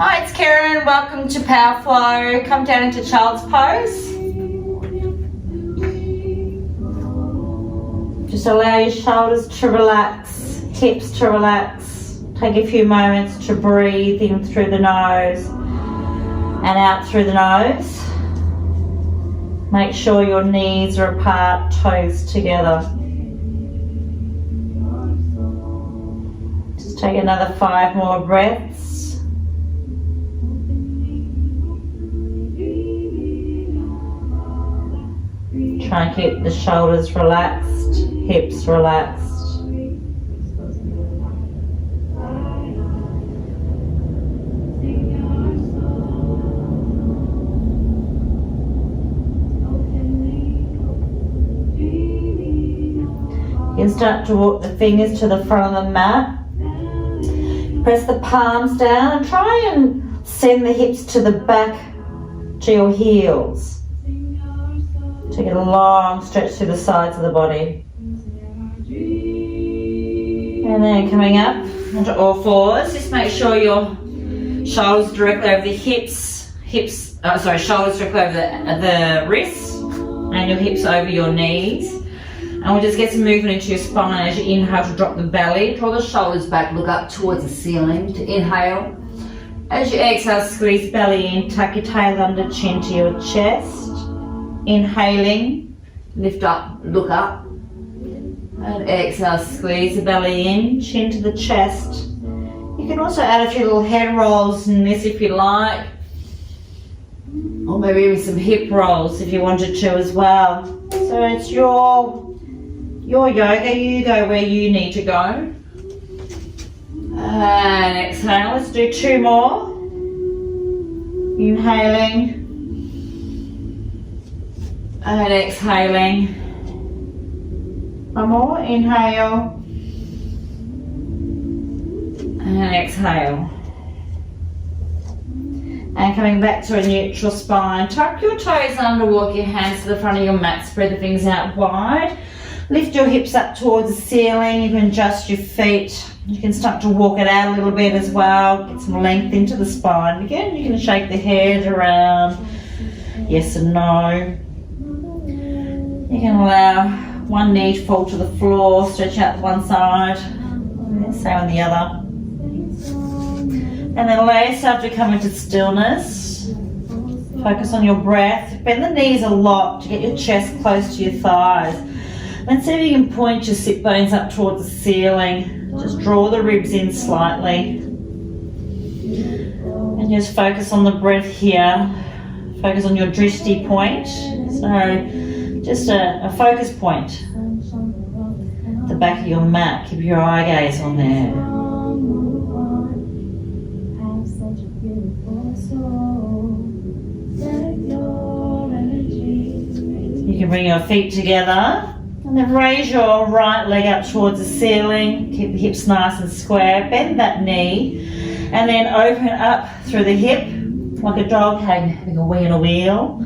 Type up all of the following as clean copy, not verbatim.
Hi, it's Keran. Welcome to Power Flow. Come down into child's pose. Just allow your shoulders to relax, hips to relax. Take a few moments to breathe in through the nose and out through the nose. Make sure your knees are apart, toes together. Just take another 5 more breaths. Try and keep the shoulders relaxed, hips relaxed. You can start to walk the fingers to the front of the mat. Press the palms down and try and send the hips to the back to your heels. Take a long stretch through the sides of the body. And then coming up onto all fours, just make sure your shoulders directly over the shoulders directly over the wrists and your hips over your knees. And we'll just get some movement into your spine as you inhale to drop the belly. Draw the shoulders back, look up towards the ceiling to inhale. As you exhale, squeeze belly in, tuck your tail under chin to your chest. Inhaling, lift up, look up. And exhale, squeeze the belly in, chin to the chest. You can also add a few little head rolls in this if you like. Or maybe even some hip rolls if you wanted to as well. So it's your yoga, you go where you need to go. And exhale, let's do 2 more. Inhaling. And exhaling. 1 more, inhale. And exhale. And coming back to a neutral spine, tuck your toes under, walk your hands to the front of your mat, spread the fingers out wide. Lift your hips up towards the ceiling, you can adjust your feet. You can start to walk it out a little bit as well, get some length into the spine. Again, you can shake the head around, yes and no. You can allow one knee to fall to the floor, stretch out one side, same on the other. And then allow yourself to come into stillness. Focus on your breath. Bend the knees a lot to get your chest close to your thighs. Then see if you can point your sit bones up towards the ceiling. Just draw the ribs in slightly. And just focus on the breath here. Focus on your drishti point. So just a focus point. The back of your mat. Keep your eye gaze on there. You can bring your feet together and then raise your right leg up towards the ceiling. Keep the hips nice and square. Bend that knee and then open up through the hip like a dog having a wee in a wheel.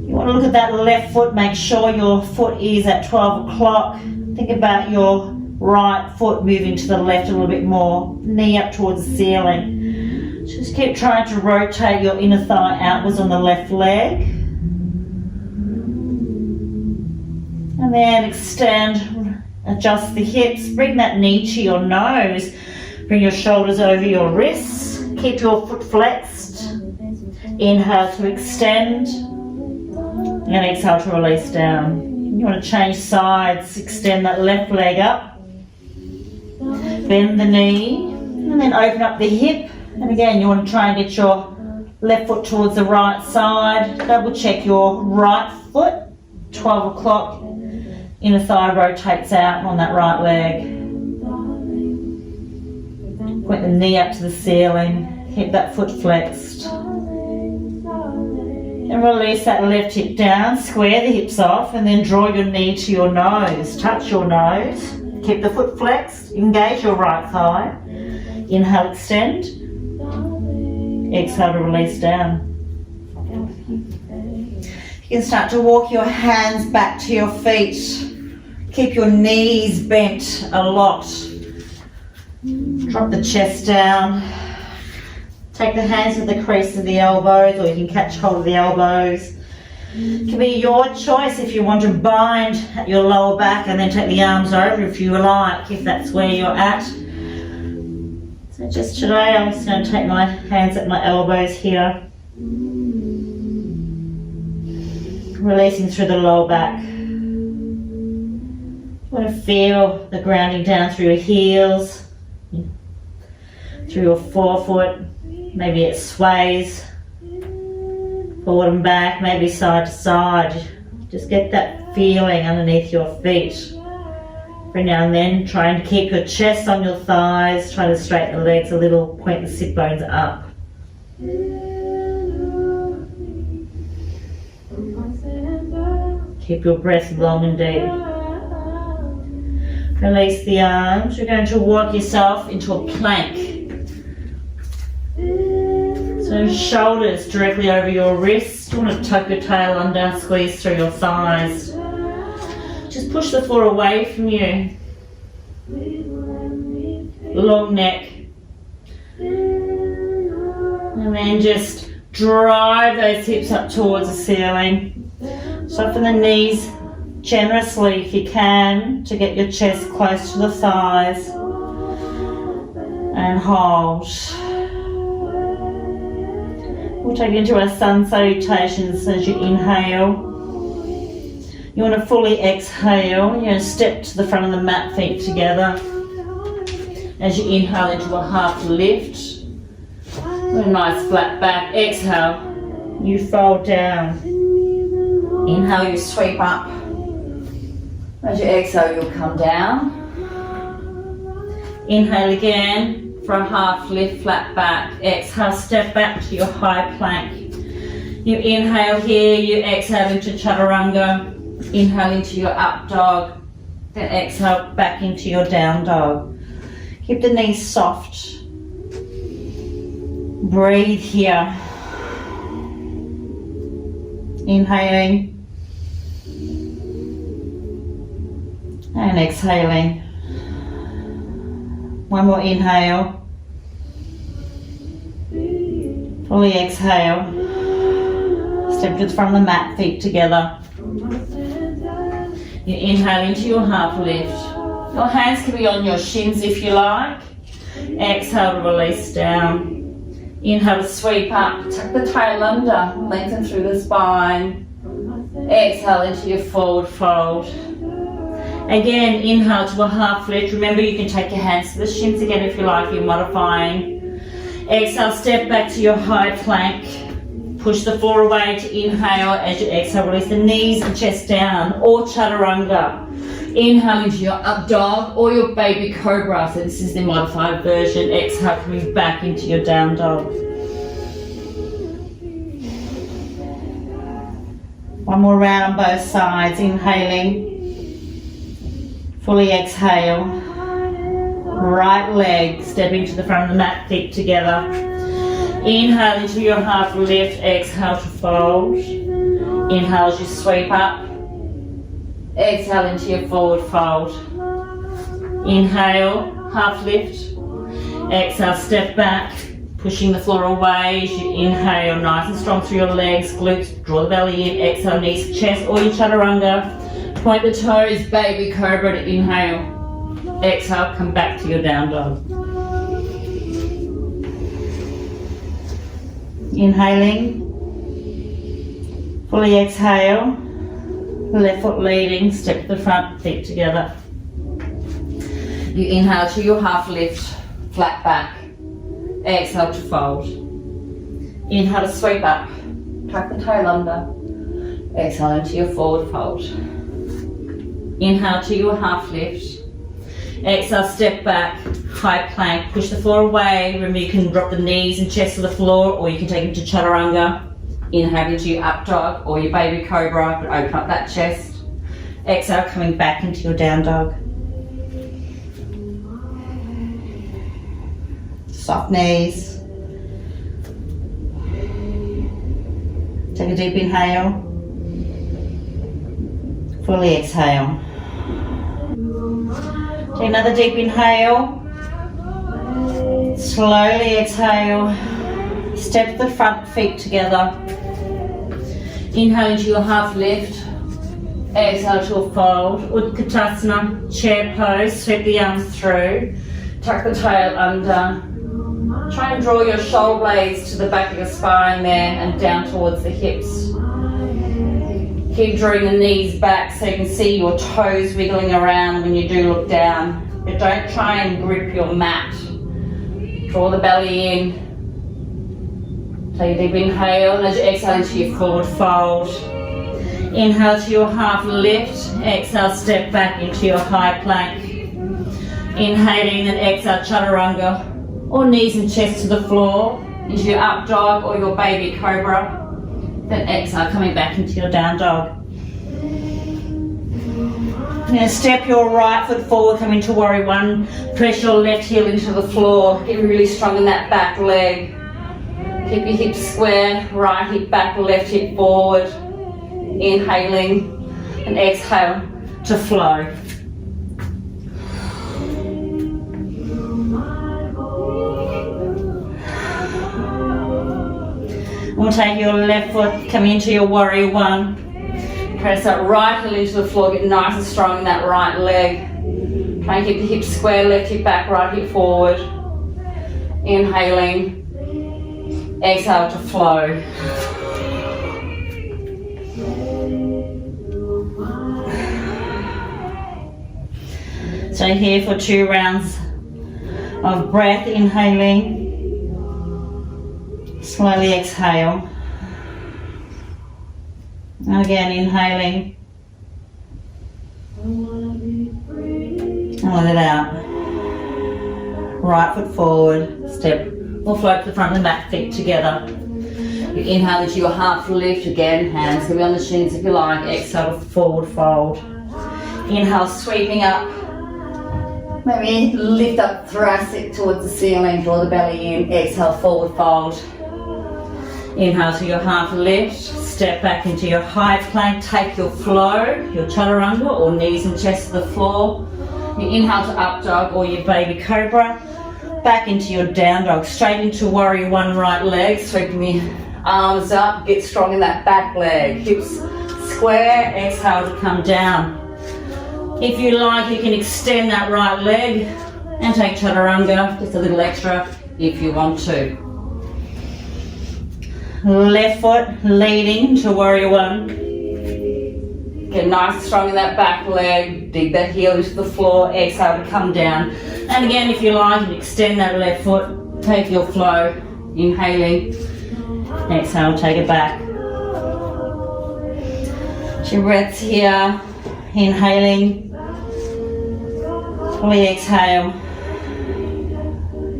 You want to look at that left foot. Make sure your foot is at 12 o'clock. Think about your right foot moving to the left a little bit more. Knee up towards the ceiling. Just keep trying to rotate your inner thigh outwards on the left leg. And then extend, adjust the hips, bring that knee to your nose, bring your shoulders over your wrists, keep your foot flexed, inhale to extend, and exhale to release down. You want to change sides, extend that left leg up, bend the knee, and then open up the hip, and again you want to try and get your left foot towards the right side, double check your right foot, 12 o'clock. Inner thigh rotates out on that right leg. Point the knee up to the ceiling. Keep that foot flexed. And release that left hip down. Square the hips off and then draw your knee to your nose. Touch your nose. Keep the foot flexed. Engage your right thigh. Inhale, extend. Exhale to release down. You can start to walk your hands back to your feet. Keep your knees bent a lot. Drop the chest down. Take the hands to the crease of the elbows, or you can catch hold of the elbows. It can be your choice if you want to bind at your lower back and then take the arms over if you like, if that's where you're at. So just today I'm just going to take my hands at my elbows here. Releasing through the lower back. You want to feel the grounding down through your heels, through your forefoot. Maybe it sways forward and back, maybe side to side. Just get that feeling underneath your feet. Every now and then, try and keep your chest on your thighs, try to straighten the legs a little, point the sit bones up. Keep your breath long and deep. Release the arms. You're going to walk yourself into a plank. So shoulders directly over your wrists. You want to tuck your tail under, squeeze through your thighs. Just push the floor away from you. Long neck. And then just drive those hips up towards the ceiling. Soften the knees generously if you can to get your chest close to the thighs. And hold. We'll take you into our sun salutations as you inhale. You want to fully exhale. You're going to step to the front of the mat, feet together. As you inhale into a half lift. With a nice flat back. Exhale. You fold down. Inhale, you sweep up. As you exhale, you'll come down. Inhale again. For a half lift, flat back. Exhale, step back to your high plank. You inhale here, you exhale into chaturanga. Inhale into your up dog. Then exhale back into your down dog. Keep the knees soft. Breathe here. Inhaling. And exhaling. One more inhale. Fully exhale. Step to the front of the mat, feet together. You inhale into your half lift. Your hands can be on your shins if you like. Exhale to release down. Inhale to sweep up. Tuck the tail under. Lengthen through the spine. Exhale into your forward fold. Again, inhale to a half lift. Remember, you can take your hands to the shins again if you like, you're modifying. Exhale, step back to your high plank. Push the floor away to inhale. As you exhale, release the knees and chest down, or chaturanga. Inhale into your up dog or your baby cobra. So this is the modified version. Exhale, coming back into your down dog. One more round on both sides. Inhaling. Fully exhale. Right leg, step into the front of the mat, feet together. Inhale into your half lift, exhale to fold. Inhale as you sweep up. Exhale into your forward fold. Inhale, half lift. Exhale, step back, pushing the floor away as you inhale, nice and strong through your legs, glutes, draw the belly in. Exhale, knees to chest or your chaturanga. Point the toes, baby cobra to inhale. Exhale, come back to your down dog. Inhaling. Fully exhale. Left foot leading, step to the front, feet together. You inhale to your half lift, flat back. Exhale to fold. Inhale to sweep up. Tuck the tail under. Exhale into your forward fold. Inhale to your half lift. Exhale, step back, high plank, push the floor away. Remember, you can drop the knees and chest to the floor, or you can take it to chaturanga. Inhale into your up dog or your baby cobra, but open up that chest. Exhale, coming back into your down dog. Soft knees. Take a deep inhale. Fully exhale. Take another deep inhale. Slowly exhale. Step the front feet together. Inhale into your half lift. Exhale to a fold. Utkatasana, chair pose. Sweep the arms through. Tuck the tail under. Try and draw your shoulder blades to the back of your spine there and down towards the hips. Keep drawing the knees back so you can see your toes wiggling around when you do look down. But don't try and grip your mat. Draw the belly in. Take a deep inhale, and as you exhale into your forward fold. Inhale to your half lift. Exhale, step back into your high plank. Inhaling and exhale, chaturanga, or knees and chest to the floor, into your up dog or your baby cobra. Then exhale, coming back into your down dog. You're going to step your right foot forward, come into warrior one. Press your left heel into the floor. Get really strong in that back leg. Keep your hips square, right hip back, left hip forward. Inhaling and exhale to flow. We'll take your left foot, come into your warrior one. Press that right heel into the floor, get nice and strong in that right leg. Try and keep the hips square, left hip back, right hip forward. Inhaling. Exhale to flow. Stay here for 2 rounds of breath, inhaling. Slowly exhale. And again, inhaling. And let it out. Right foot forward, step or float to the front and the back feet together. You inhale into your half lift again, hands can be on the shins if you like. Exhale, forward fold. Inhale, sweeping up. Maybe lift up thoracic towards the ceiling, draw the belly in. Exhale, forward fold. Inhale to your half lift, step back into your high plank, take your flow, your chaturanga or knees and chest to the floor. You inhale to up dog or your baby cobra, back into your down dog, straight into warrior one right leg, sweeping the arms up, get strong in that back leg, hips square, exhale to come down. If you like, you can extend that right leg and take chaturanga, just a little extra if you want to. Left foot leading to warrior one. Get nice and strong in that back leg. Dig that heel into the floor. Exhale to come down. And again, if you like, you can extend that left foot. Take your flow. Inhaling. Exhale, take it back. 2 breaths here. Inhaling. Fully exhale.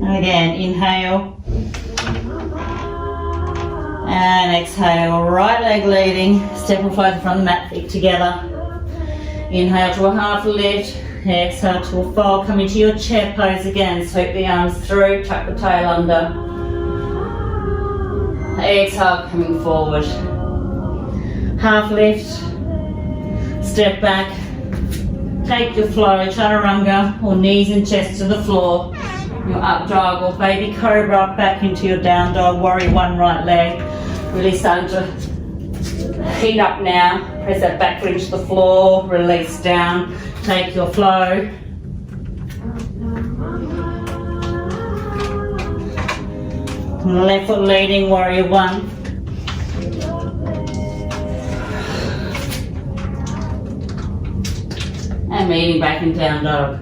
And again, inhale. And exhale, right leg leading, step and flow from the mat, feet together. Inhale to a half lift, exhale to a fold, come into your chair pose again, sweep the arms through, tuck the tail under. Exhale, coming forward. Half lift, step back, take your flow, chaturanga or knees and chest to the floor. Your up dog or baby cobra, back into your down dog, warrior one right leg. Really starting to heat up now. Press that back foot into the floor, release down, take your flow. Left foot leading, warrior one. And meeting back in down dog.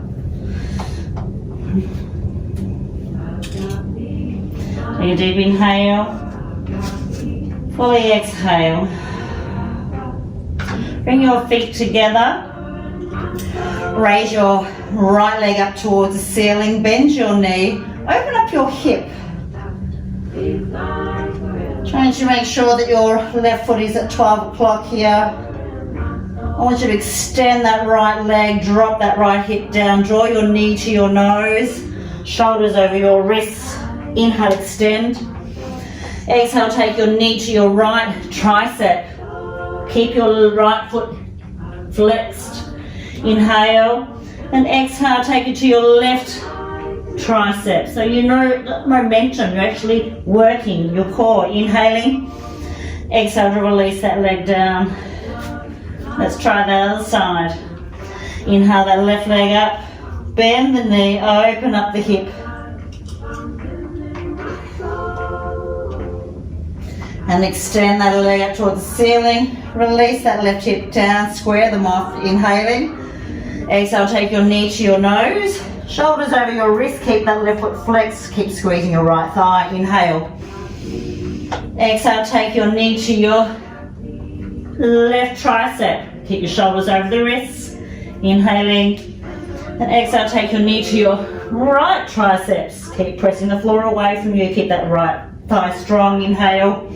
Take a deep inhale. Fully exhale. Bring your feet together. Raise your right leg up towards the ceiling. Bend your knee. Open up your hip. Trying to make sure that your left foot is at 12 o'clock here. I want you to extend that right leg. Drop that right hip down. Draw your knee to your nose. Shoulders over your wrists. Inhale, extend. Exhale, take your knee to your right tricep. Keep your right foot flexed. Inhale and exhale, take it to your left triceps. So you know the momentum, you're actually working your core. Inhaling, exhale to release that leg down. Let's try the other side. Inhale that left leg up, bend the knee, open up the hip. And extend that leg up towards the ceiling. Release that left hip down, square them off, inhaling. Exhale, take your knee to your nose. Shoulders over your wrist, keep that left foot flexed, keep squeezing your right thigh. Inhale. Exhale, take your knee to your left tricep. Keep your shoulders over the wrists. Inhaling. And exhale, take your knee to your right triceps. Keep pressing the floor away from you. Keep that right thigh strong. Inhale.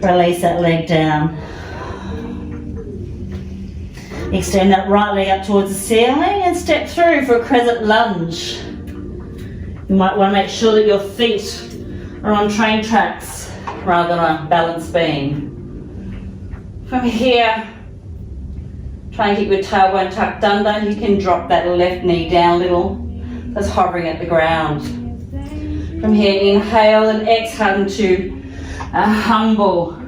Release that leg down. Extend that right leg up towards the ceiling and step through for a crescent lunge. You might want to make sure that your feet are on train tracks rather than a balance beam. From here, try and keep your tailbone tucked under. You can drop that left knee down a little. That's hovering at the ground. From here, inhale and exhale into a humble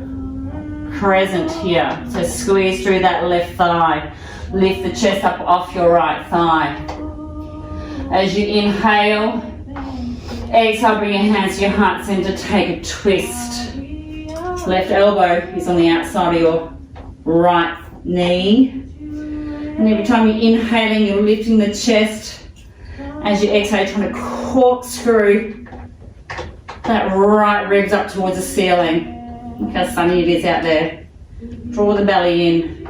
crescent here. So squeeze through that left thigh. Lift the chest up off your right thigh. As you inhale, exhale, bring your hands to your heart center, take a twist. Left elbow is on the outside of your right knee. And every time you're inhaling, you're lifting the chest. As you exhale, trying to corkscrew that right ribs up towards the ceiling. Look how sunny it is out there. Draw the belly in.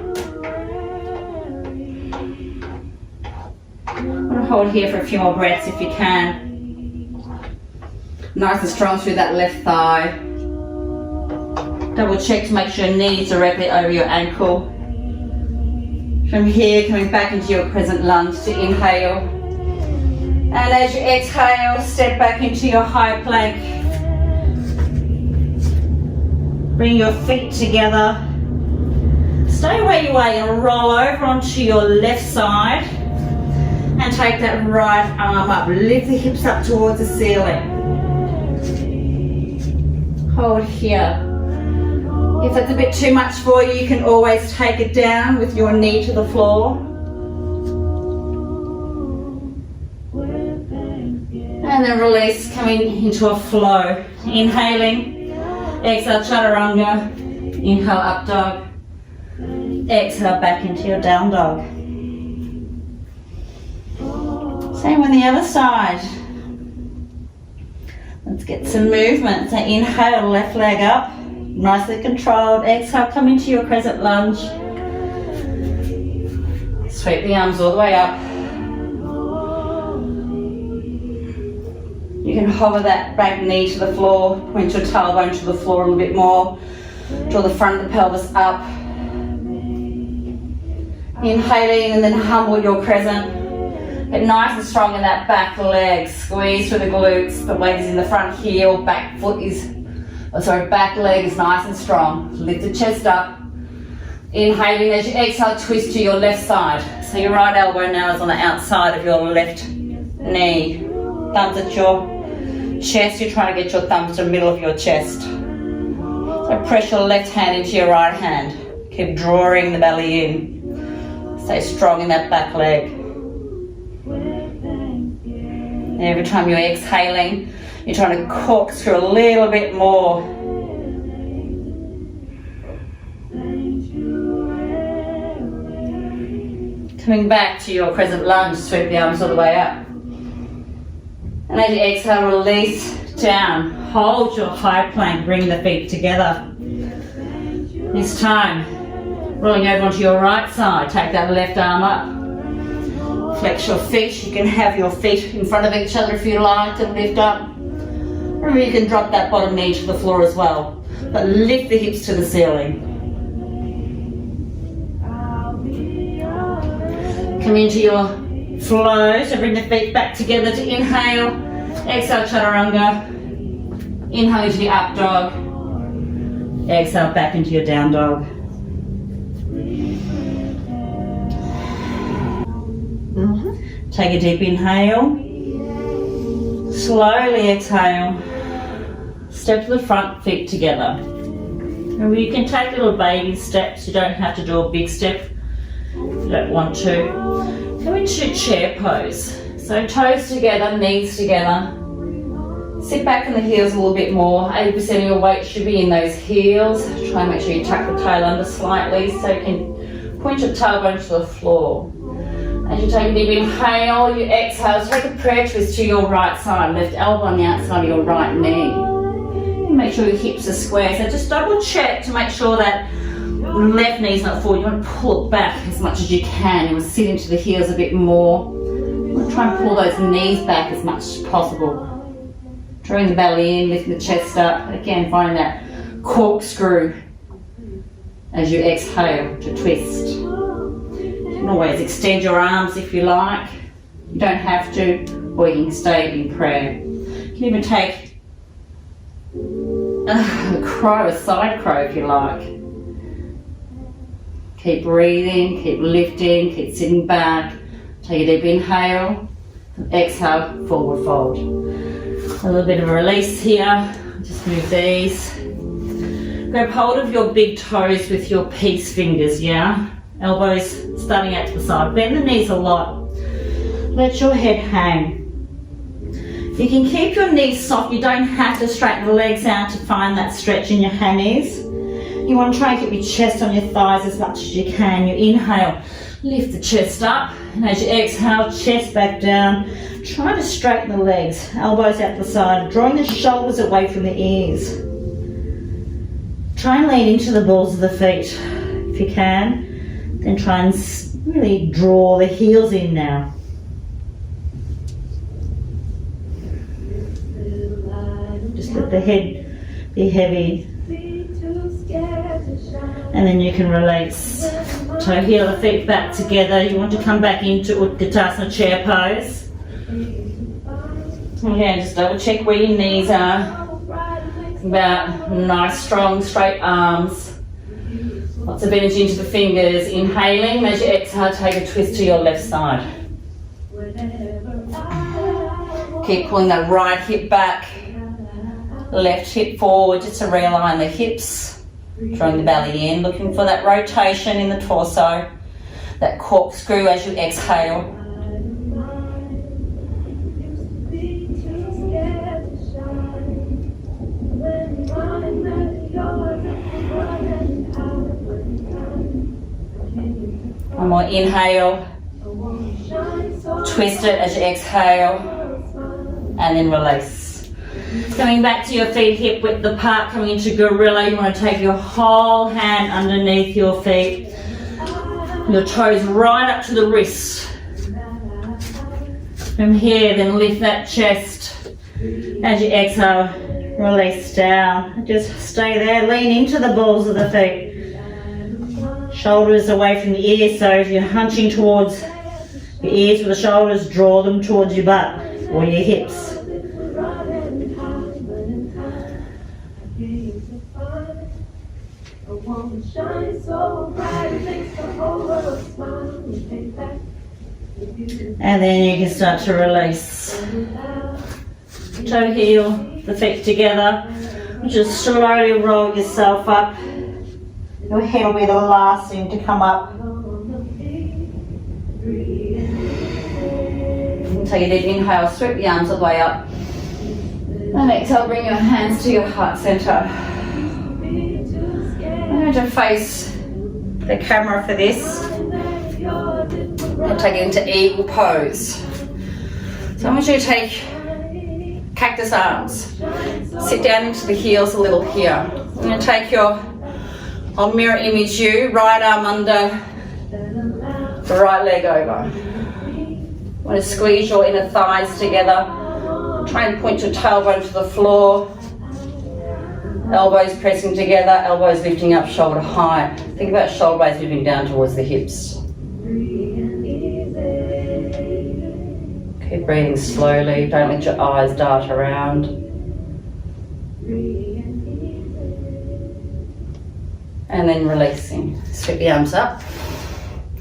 I'm going to hold here for a few more breaths if you can. Nice and strong through that left thigh. Double check to make sure your knee is directly over your ankle. From here, coming back into your crescent lunge to inhale. And as you exhale, step back into your high plank. Bring your feet together. Stay where you are and roll over onto your left side and take that right arm up. Lift the hips up towards the ceiling. Hold here. If that's a bit too much for you, you can always take it down with your knee to the floor. And then release, coming into a flow. Inhaling. Exhale, chaturanga. Inhale, up dog. Exhale, back into your down dog. Same on the other side. Let's get some movement. So inhale, left leg up. Nicely controlled. Exhale, come into your crescent lunge. Sweep the arms all the way up. You can hover that back knee to the floor, point your tailbone to the floor a little bit more. Draw the front of the pelvis up. Inhaling and then humble your crescent. Get nice and strong in that back leg. Squeeze through the glutes. The leg is in the front heel. Back foot is, back leg is nice and strong. Lift the chest up. Inhaling as you exhale, twist to your left side. So your right elbow now is on the outside of your left knee. Thumbs at your chest. You're trying to get your thumbs to the middle of your chest. So press your left hand into your right hand. Keep drawing the belly in. Stay strong in that back leg. And every time you're exhaling, you're trying to corkscrew a little bit more. Coming back to your crescent lunge, sweep the arms all the way up. And as you exhale, release down. Hold your high plank, bring the feet together. This time, rolling over onto your right side, take that left arm up. Flex your feet. You can have your feet in front of each other if you like to lift up. Or you can drop that bottom knee to the floor as well. But lift the hips to the ceiling. Come into your flow, so bring the feet back together to inhale. Exhale, chaturanga. Inhale into the up dog. Exhale, back into your down dog. Take a deep inhale. Slowly exhale. Step to the front, feet together. And you can take little baby steps. You don't have to do a big step if you don't want to. Go into chair pose. So toes together, knees together. Sit back in the heels a little bit more. 80% of your weight should be in those heels. Try and make sure you tuck the tail under slightly so you can point your tailbone to the floor. As you take a deep inhale, you exhale, take a prayer twist to your right side. Left elbow on the outside of your right knee. And make sure your hips are square. So just double check to make sure that left knee's not forward. You want to pull it back as much as you can. You want to sit into the heels a bit more. You want to try and pull those knees back as much as possible. Drawing the belly in, lifting the chest up. Again, find that corkscrew as you exhale to twist. You can always extend your arms if you like. You don't have to, or you can stay in prayer. You can even take a crow, a side crow if you like. Keep breathing, keep lifting, keep sitting back. Take a deep inhale, exhale, forward fold. A little bit of a release here. Just move these. Grab hold of your big toes with your peace fingers, yeah? Elbows starting out to the side. Bend the knees a lot. Let your head hang. You can keep your knees soft. You don't have to straighten the legs out to find that stretch in your hammies. You want to try and keep your chest on your thighs as much as you can. You inhale, lift the chest up. And as you exhale, chest back down. Try to straighten the legs. Elbows out the side. Drawing the shoulders away from the ears. Try and lean into the balls of the feet if you can. Then try and really draw the heels in now. Just let the head be heavy. And then you can release. So heel the feet back together. You want to come back into Utkatasana chair pose. Again, just double check where your knees are. About nice, strong, straight arms. Lots of energy into the fingers. Inhaling, as you exhale, take a twist to your left side. Keep pulling that right hip back. Left hip forward, just to realign the hips. Drawing the belly in, looking for that rotation in the torso. That corkscrew as you exhale. One more inhale, twist it as you exhale, and then release. Coming back to your feet hip width apart, coming into gorilla, you want to take your whole hand underneath your feet, your toes right up to the wrists. From here, then lift that chest. As you exhale, release down. Just stay there, lean into the balls of the feet. Shoulders away from the ears, so if you're hunching towards your ears with the shoulders, draw them towards your butt or your hips. And then you can start to release. Toe heel, the feet together. Just slowly roll yourself up. Your head will be the last thing to come up. Take a deep inhale, sweep the arms all the way up. And exhale, bring your hands to your heart center. I'm going to face the camera for this. And take it into eagle pose. So I want you to take cactus arms. Sit down into the heels a little here. I'm going to take your, I'll mirror image you, right arm under, the right leg over. Want to squeeze your inner thighs together. Try and point your tailbone to the floor. Elbows pressing together, elbows lifting up shoulder height. Think about shoulder blades moving down towards the hips. Keep breathing slowly, don't let your eyes dart around. And then releasing. Sweep the arms up.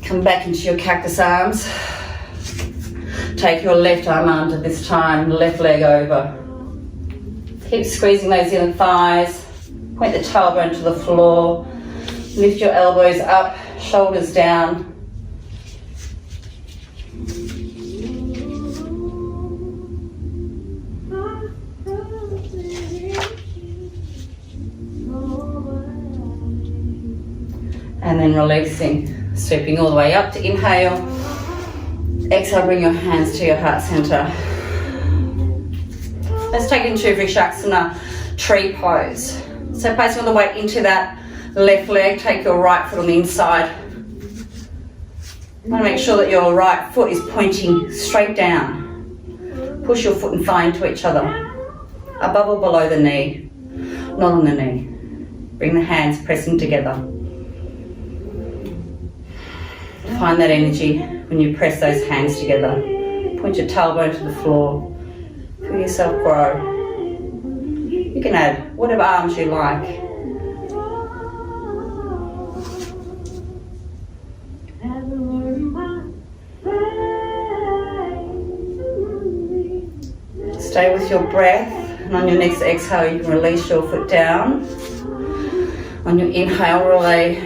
Come back into your cactus arms. take your left arm under this time, left leg over. Keep squeezing those inner thighs. Point the tailbone to the floor. Lift your elbows up, shoulders down. And then releasing, sweeping all the way up to inhale. Exhale, bring your hands to your heart center. Let's take into Vrikshasana tree pose. So placing all the weight into that left leg, take your right foot on the inside. You want to make sure that your right foot is pointing straight down. Push your foot and thigh into each other, above or below the knee, not on the knee. Bring the hands pressing together. Find that energy when you press those hands together. Point your tailbone to the floor. Feel yourself grow. You can add whatever arms you like. Stay with your breath, and on your next exhale you can release your foot down. On your inhale,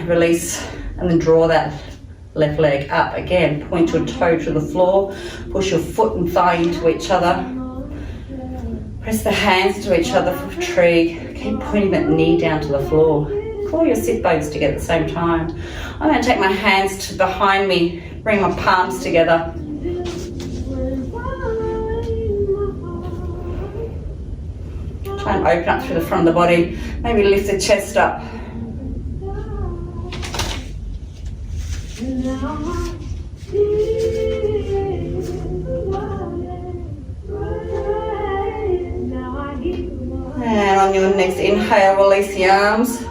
release and then draw that left leg up again. Point your toe to the floor, push your foot and thigh into each other. Press the hands to each other for a tree. Keep pointing that knee down to the floor. Claw your sit bones together at the same time. I'm going to take my hands to behind me, bring my palms together. Try and open up through the front of the body. Maybe lift the chest up. And on your next inhale, release the arms.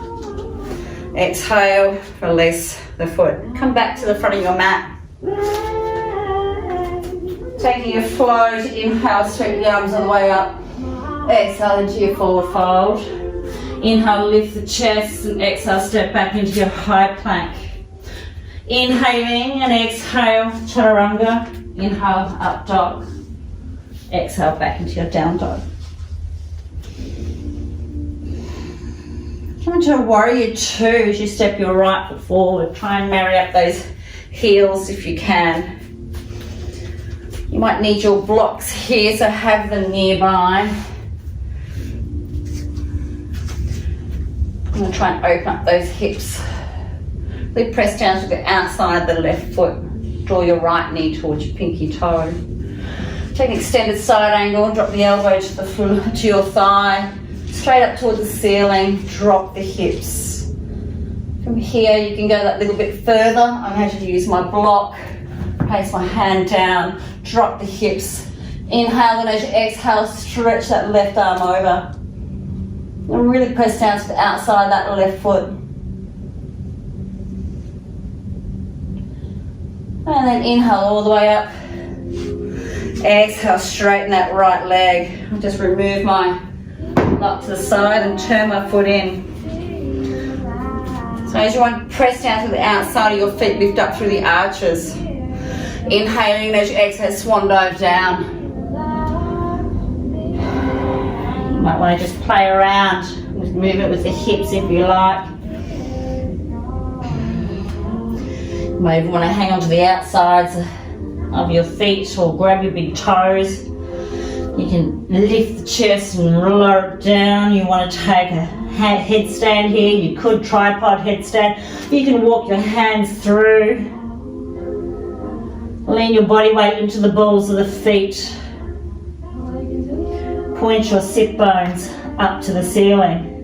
Exhale, release the foot. Come back to the front of your mat. Taking your flow to inhale, sweep the arms all the way up. Exhale into your forward fold. Inhale, lift the chest, and exhale, step back into your high plank. Inhaling and exhale, chaturanga. Inhale, up dog. Exhale, back into your down dog. Come into a warrior two as you step your right foot forward. Try and marry up those heels if you can. You might need your blocks here, so have them nearby. I'm going to try and open up those hips. Really press down to the outside of the left foot. Draw your right knee towards your pinky toe. Take an extended side angle, drop the elbow to your thigh. Straight up towards the ceiling, drop the hips. From here you can go that little bit further. I'm going to use my block, place my hand down, drop the hips. Inhale, and as you exhale, stretch that left arm over. And really press down to the outside of that left foot. And then inhale all the way up. Exhale, straighten that right leg. I'll just remove my up to the side and turn my foot in. So as you want to press down to the outside of your feet, lift up through the arches. Inhaling, as you exhale, swan dive down. You might want to just play around with movement with the hips if you like. You might even want to hang on to the outsides of your feet or grab your big toes. You can lift the chest and lower it down. You want to take a headstand here. You could tripod headstand. You can walk your hands through. Lean your body weight into the balls of the feet. Point your sit bones up to the ceiling.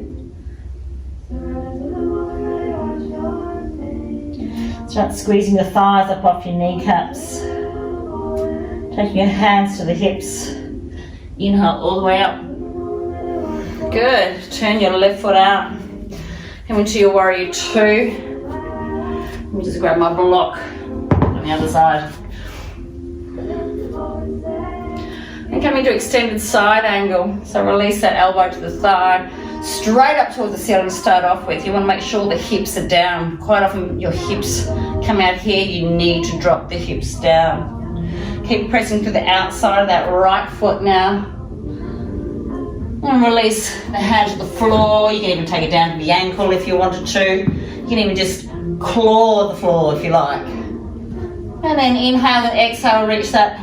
Start squeezing the thighs up off your kneecaps. Taking your hands to the hips. Inhale all the way up. Good. Turn your left foot out. Come into your warrior two. Let me just grab my block on the other side. And come into extended side angle. So release that elbow to the thigh. Straight up towards the ceiling to start off with. You want to make sure the hips are down. Quite often your hips come out here. You need to drop the hips down. Keep pressing to the outside of that right foot now. And release the hand to the floor. You can even take it down to the ankle if you wanted to. You can even just claw the floor if you like. And then inhale and exhale, reach that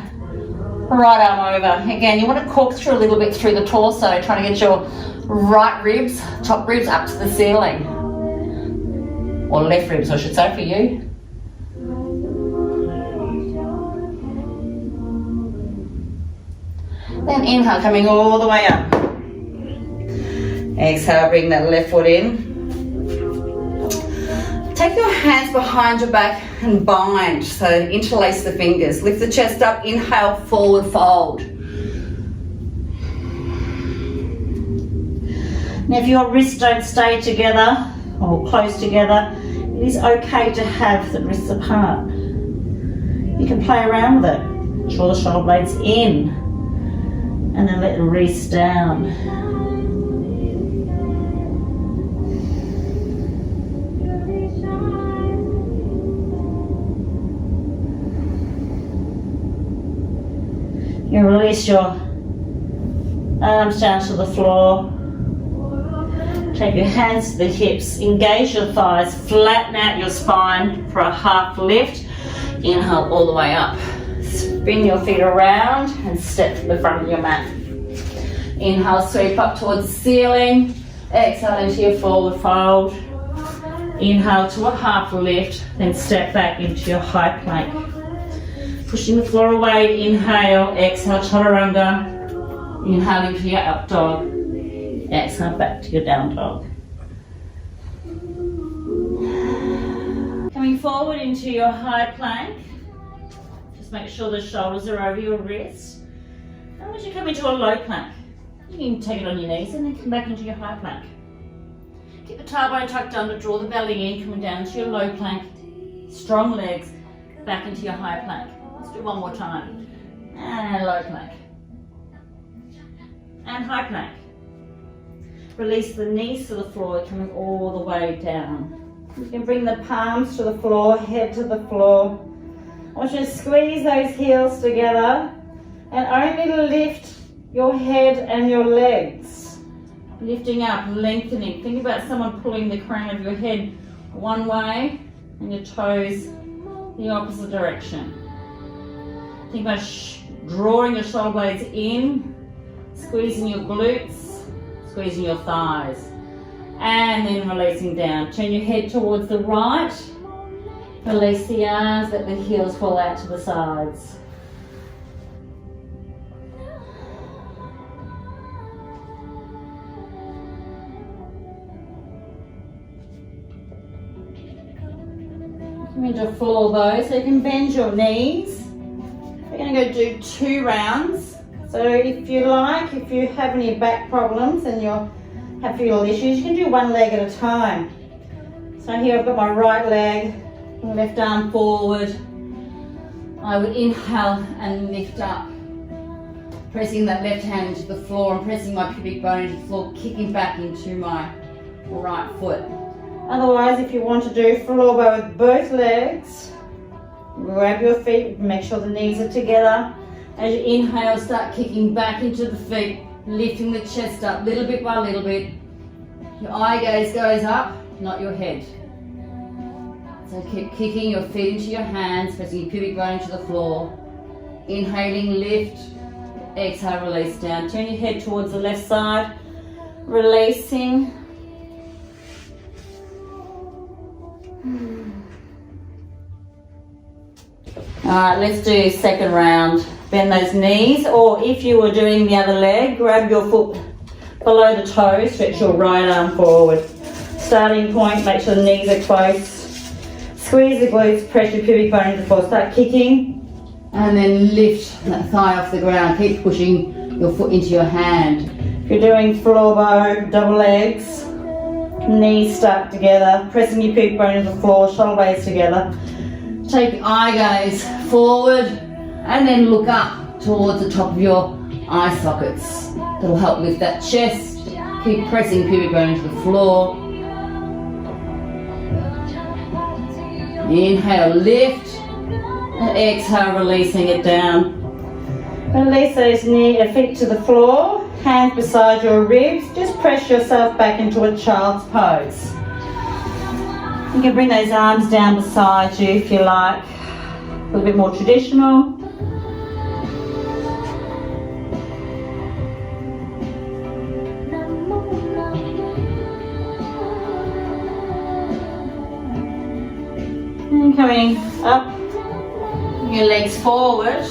right arm over. Again, you want to corkscrew a little bit through the torso, trying to get your right ribs, top ribs up to the ceiling. Or left ribs, I should say, for you. Then inhale, coming all the way up. Exhale, bring that left foot in. Take your hands behind your back and bind, so interlace the fingers. Lift the chest up, inhale, forward fold. Now if your wrists don't stay together or close together, it is okay to have the wrists apart. You can play around with it. Draw the shoulder blades in and then let the wrists down. You release your arms down to the floor. Take your hands to the hips, engage your thighs, flatten out your spine for a half lift. Inhale all the way up. Spin your feet around and step to the front of your mat. Inhale, sweep up towards the ceiling. Exhale into your forward fold. Inhale to a half lift, then step back into your high plank. Pushing the floor away, inhale, exhale, chaturanga. Inhale into your up dog. Exhale, back to your down dog. Coming forward into your high plank. Just make sure the shoulders are over your wrists. And once you come into a low plank, you can take it on your knees and then come back into your high plank. Keep the tailbone tucked under, draw the belly in, coming down to your low plank. Strong legs, back into your high plank. Let's do one more time. And low plank. And high plank. Release the knees to the floor, coming all the way down. You can bring the palms to the floor, head to the floor. I want you to squeeze those heels together and only lift your head and your legs. Lifting up, lengthening. Think about someone pulling the crown of your head one way and your toes the opposite direction. Think about drawing your shoulder blades in, squeezing your glutes, squeezing your thighs, and then releasing down. Turn your head towards the right, release the arms, let the heels fall out to the sides. Come into floor bow, so you can bend your knees. We're going to go do 2 rounds. So if you like, if you have any back problems and you have fetal issues, you can do one leg at a time. So here I've got my right leg, left arm forward. I would inhale and lift up, pressing that left hand into the floor and pressing my pubic bone into the floor, kicking back into my right foot. Otherwise, if you want to do floor bow with both legs, grab your feet, make sure the knees are together. As you inhale, start kicking back into the feet, lifting the chest up little bit by little bit. Your eye gaze goes up, not your head. So keep kicking your feet into your hands, pressing your pubic bone into the floor. Inhaling, lift. Exhale, release down. Turn your head towards the left side, releasing. Alright, let's do second round. Bend those knees, or if you were doing the other leg, grab your foot below the toe, stretch your right arm forward. Starting point, make sure the knees are close. Squeeze the glutes, press your pubic bone into the floor, start kicking, and then lift that thigh off the ground. Keep pushing your foot into your hand. If you're doing floor bow, double legs, knees stuck together, pressing your pubic bone into the floor, shoulder blades together. Take your eye gaze forward and then look up towards the top of your eye sockets. That'll help lift that chest. Keep pressing pubic bone into the floor. Inhale, lift, And exhale, releasing it down. Release those feet to the floor, hands beside your ribs. Just press yourself back into a child's pose. You can bring those arms down beside you if you like. A little bit more traditional. And coming up, your legs forward.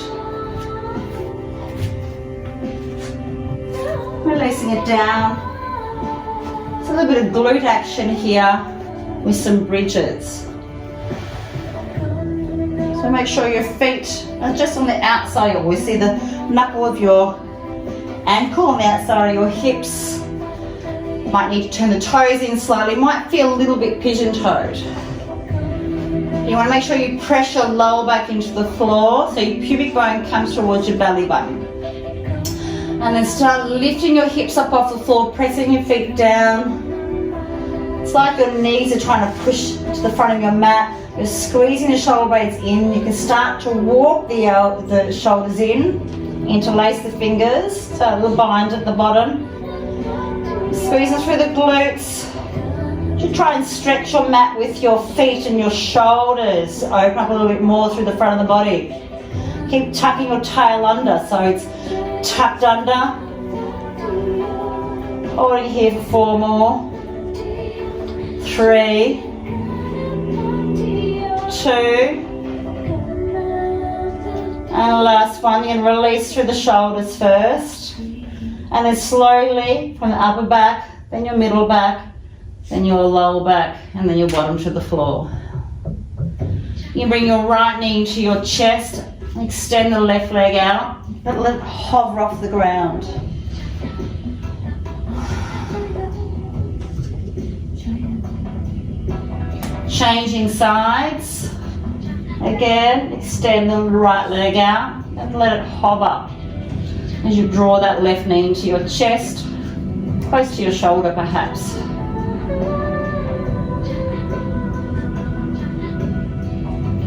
Releasing it down. It's a little bit of glute action here with some bridges. So make sure your feet are just on the outside. You always see the knuckle of your ankle on the outside of your hips. Might need to turn the toes in slightly. Might feel a little bit pigeon-toed. You want to make sure you press your lower back into the floor so your pubic bone comes towards your belly button. And then start lifting your hips up off the floor, pressing your feet down. It's like your knees are trying to push to the front of your mat. You're squeezing the shoulder blades in. You can start to walk the shoulders in, interlace the fingers, so a little bind at the bottom. Squeezing through the glutes. You should try and stretch your mat with your feet and your shoulders. Open up a little bit more through the front of the body. Keep tucking your tail under so it's tucked under. Holding here for 4 more. 3, 2, and last one. You can release through the shoulders first, and then slowly from the upper back, then your middle back, then your lower back, and then your bottom to the floor. You can bring your right knee into your chest, extend the left leg out, but let it hover off the ground. Changing sides. Again, extend the right leg out and let it hover as you draw that left knee into your chest, close to your shoulder perhaps.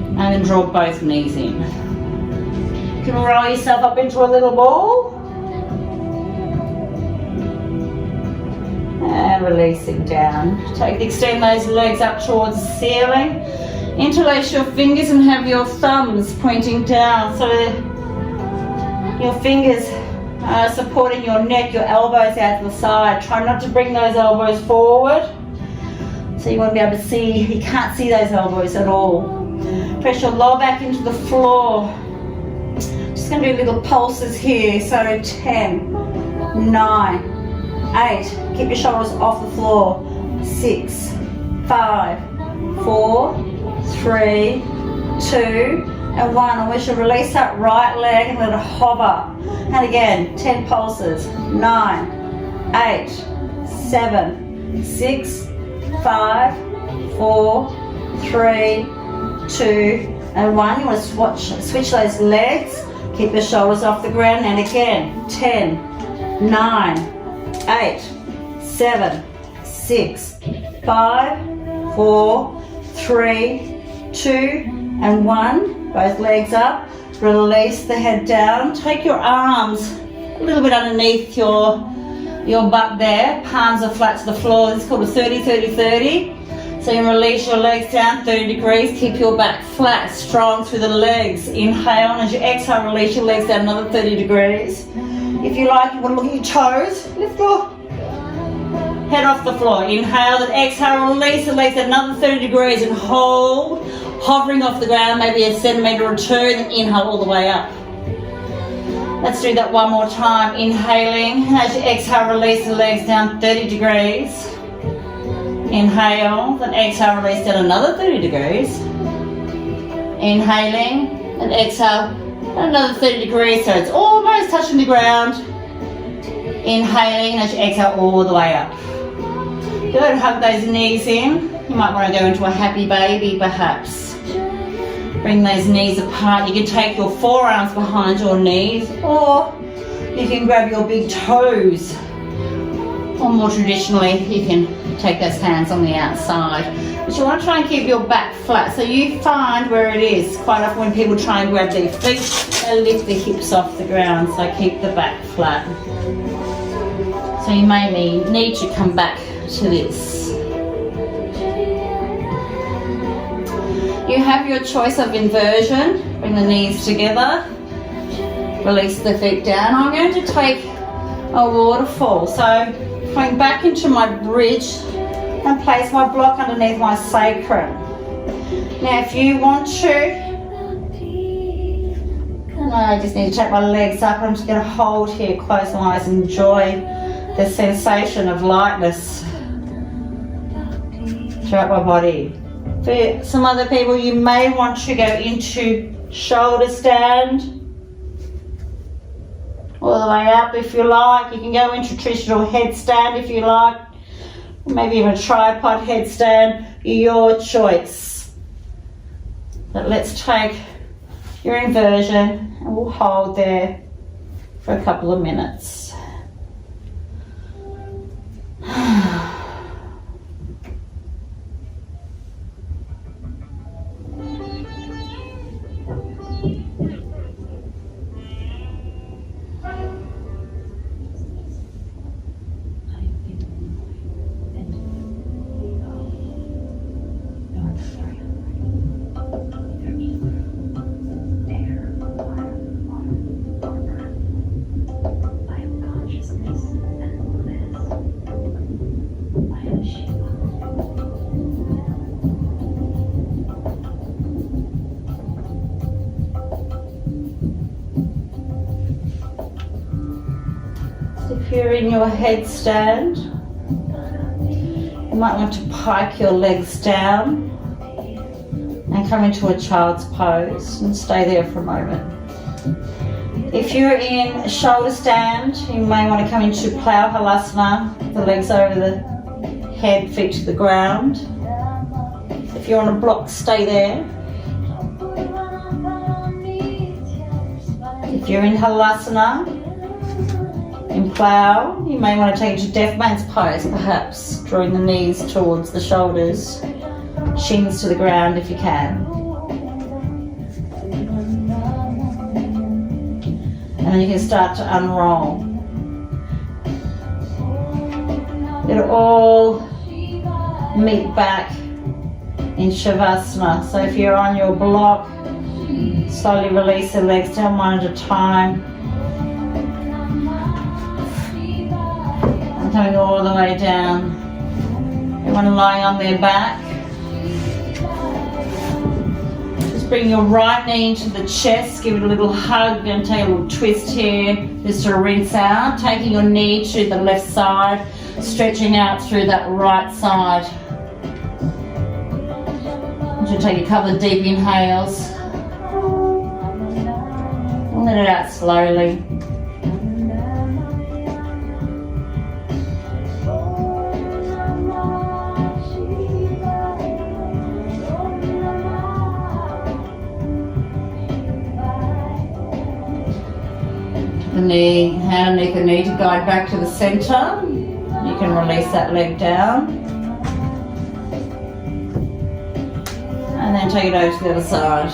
And then draw both knees in. You can roll yourself up into a little ball. And releasing down. Extend those legs up towards the ceiling. Interlace your fingers and have your thumbs pointing down so your fingers are supporting your neck, your elbows out to the side. Try not to bring those elbows forward. So you want to be able to see, you can't see those elbows at all. Press your lower back into the floor. Just going to do little pulses here. So 10, 9, 8, keep your shoulders off the floor. 6, 5, 4, 3, 2, and 1. And we should release that right leg and let it hover. And again, 10 pulses. 9, 8, 7, 6, 5, 4, 3, 2, and 1. You want to switch those legs. Keep your shoulders off the ground. And again, 10, 9, 8, 7, 6, 5, 4, 3, 2, and 1. Both legs up. Release the head down. Take your arms a little bit underneath your butt there. Palms are flat to the floor. This is called a 30-30-30. So you release your legs down 30 degrees. Keep your back flat, strong through the legs. Inhale, and as you exhale, release your legs down another 30 degrees. If you like, you want to look at your toes. Lift your head off the floor. Inhale, then exhale, release the legs at another 30 degrees and hold, hovering off the ground, maybe a centimetre or 2, then inhale all the way up. Let's do that one more time. Inhaling, as you exhale, release the legs down 30 degrees. Inhale, then exhale, release down another 30 degrees. Inhaling, and exhale, another 30 degrees, so it's almost touching the ground. Inhaling, as you exhale all the way up. Good, hug those knees in. You might want to go into a happy baby perhaps. Bring those knees apart. You can take your forearms behind your knees, or you can grab your big toes Or more traditionally, you can take those hands on the outside. But you want to try and keep your back flat. So you find where it is. Quite often when people try and grab their feet, they lift the hips off the ground. So keep the back flat. So you may need to come back to this. You have your choice of inversion. Bring the knees together. Release the feet down. I'm going to take a waterfall. So coming back into my bridge and place my block underneath my sacrum. Now if you want to, I just need to take my legs up. I'm just going to hold here, close my eyes, enjoy the sensation of lightness throughout my body. For some other people, you may want to go into shoulder stand all the way up if you like. You can go into traditional headstand if you like, maybe even a tripod headstand, your choice. But let's take your inversion and we'll hold there for a couple of minutes. If you're in your headstand, you might want to pike your legs down and come into a child's pose and stay there for a moment. If you're in a shoulder stand, you may want to come into plow halasana, the legs over the head, feet to the ground. If you're on a block, stay there. If you're in halasana, in plow, you may want to take it to deaf man's pose, perhaps drawing the knees towards the shoulders, shins to the ground if you can. And then you can start to unroll. It'll all meet back in Shavasana. So if you're on your block, slowly release the legs down one at a time. Coming all the way down. Everyone lying on their back. Just bring your right knee into the chest, give it a little hug and take a little twist here just to rinse out. Taking your knee to the left side, stretching out through that right side. You should take a couple of deep inhales. And let it out slowly. The knee, hand underneath the knee to guide back to the center. You can release that leg down. And then take it over to the other side.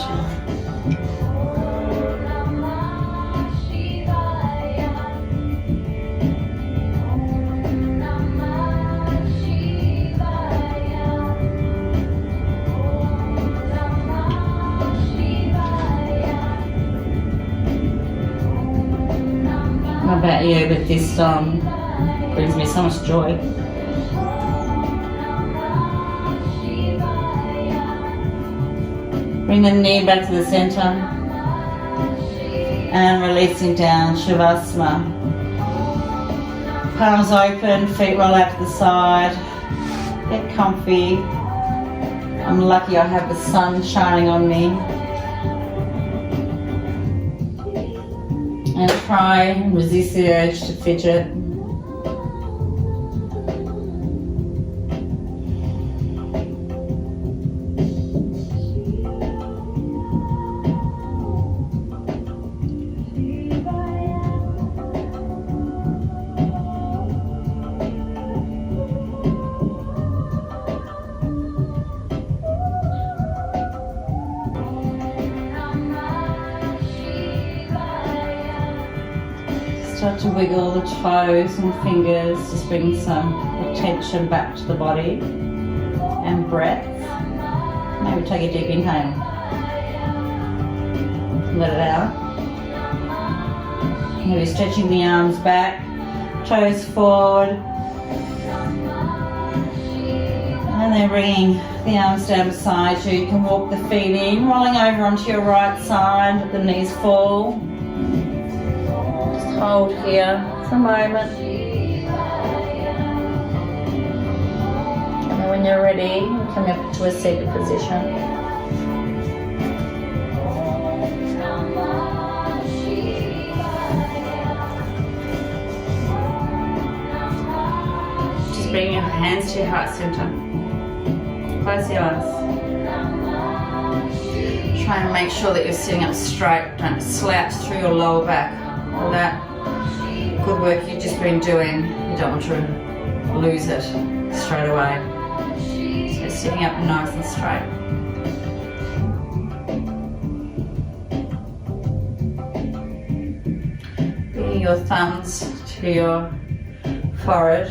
About you, but this brings me so much joy. Bring the knee back to the center and releasing down, Shavasana. Palms open, feet roll out to the side. Get comfy. I'm lucky I have the sun shining on me. And try and resist the urge to fidget. Start to wiggle the toes and fingers, just bring some attention back to the body and breath. Maybe take a deep inhale. Let it out. Maybe stretching the arms back, toes forward. And then bringing the arms down beside you. You can walk the feet in, rolling over onto your right side, let the knees fall. Just hold here for a moment. And then when you're ready, come up to a seated position. Just bring your hands to your heart center. Close your eyes. Try and make sure that you're sitting up straight. Don't slouch through your lower back. All that good work you've just been doing, you don't want to lose it straight away. So sitting up nice and straight. Bringing your thumbs to your forehead.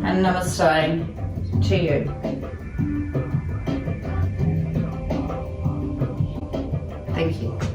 And namaste to you. Thank you.